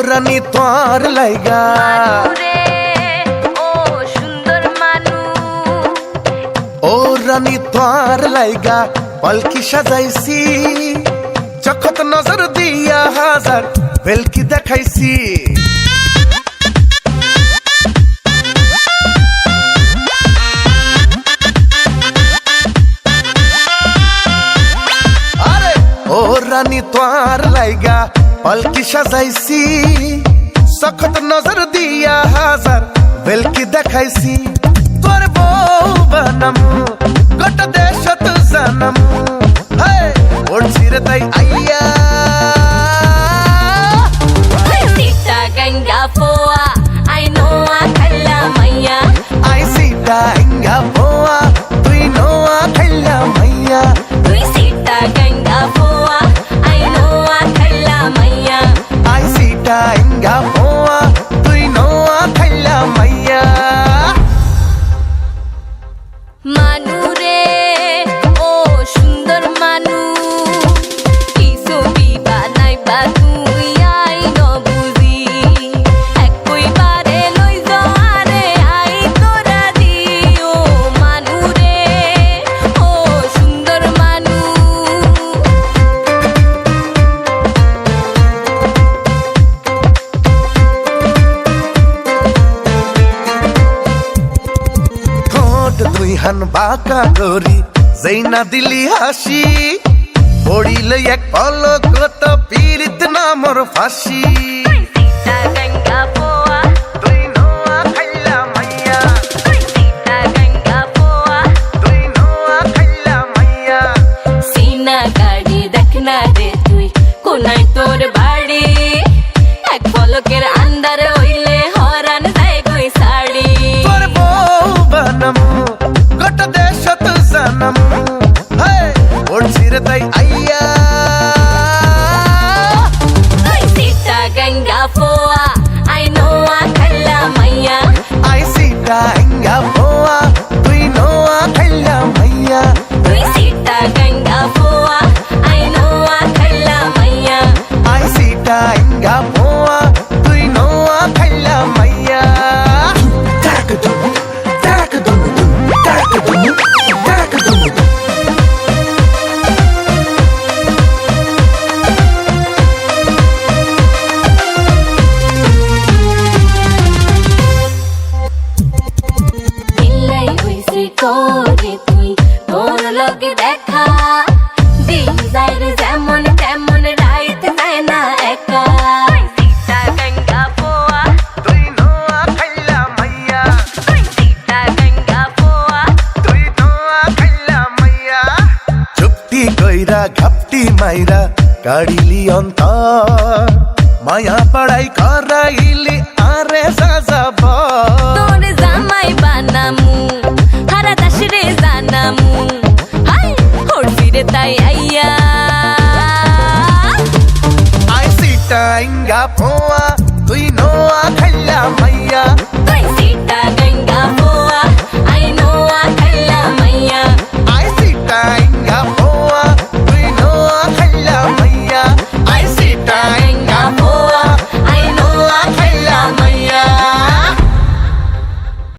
রানী তোর লাইগা ও রানী তোর লাইগা পালকি সাজাইছি চখত নজর দিয়া হাজার বেলকি দেখাইছি আরে ও রানী তোর লাইগা পালকি সাজাইছি চখত নজর দিয়া হাজার বেলকি দেখাইছি তোর বউ বানামু গোটা দেশত জানামু ওড়ছি রে তাই আইয়া Sita ganga poa I know a khalla maiya I সিটা ইঙ্গা পোয়া তুই নোয়া খাইলা মাইয়া tui sita ganga poa I know a khalla maiya I সিটা ইঙ্গা পোয়া তুই নোয়া খাইলা মাইয়া manu re o sundor manu ki sobi banai ba tui ai no buzi ekoi bare loi jare ai tora di o manu re o sundor manu ঠোঁট দুই হান বাঁকা গরি যেই না দিলি হাসি পড়িলে এক পলক কত পীড়িত না মোর ফাঁসি Sita ganga poa তুই নোয়া খাইলা মাইয়া Sita ganga poa তুই নোয়া খাইলা মাইয়া সিনা গাড়ি দেখনা রে তুই কোনাই তোর বাড়ি এক পলকের আন্দার হইলে হরান যায় কই শাড়ি তোর বউ বানামু গোটা দেশত জানামু ওড়ছি রে তাই আইয়া তুই সিটা গঙ্গা পোয়া আই নো আ খাল্লা মাইয়া আই সিটা ইঙ্গা পোয়া তুই নোয়া খাইলা মাইয়া তুই সিটা গঙ্গা পোয়া আই নো আ খাল্লা মাইয়া আই সিটা ইঙ্গা পোয়া তুই নোয়া খাইলা মাইয়া তারাকাদুম তারাকাদুম তারাকাদুম তারাকাদুম মিলাই হইছে তোরে তুই তোর লগে দেখা দিন যায় রে যেমন তেমন রাইত যায় না একা সীতা গঙ্গা পোয়া তুই নোয়া খাইলা মাইয়া সীতা গঙ্গা পোয়া তুই নোয়া খাইলা মাইয়া চুপটি কইরা ঘাপটি মাইরা কাড়িলি অন্তর মায়া পড়াই করাইলি আরে সাজাব তোর জামাই বানামু হারা দাস রে জানামু হাই হরছি রে তাই আইয়া আই সিটা ইঙ্গা পোয়া তুই নোয়া খাইলা মাইয়া তুই সীতা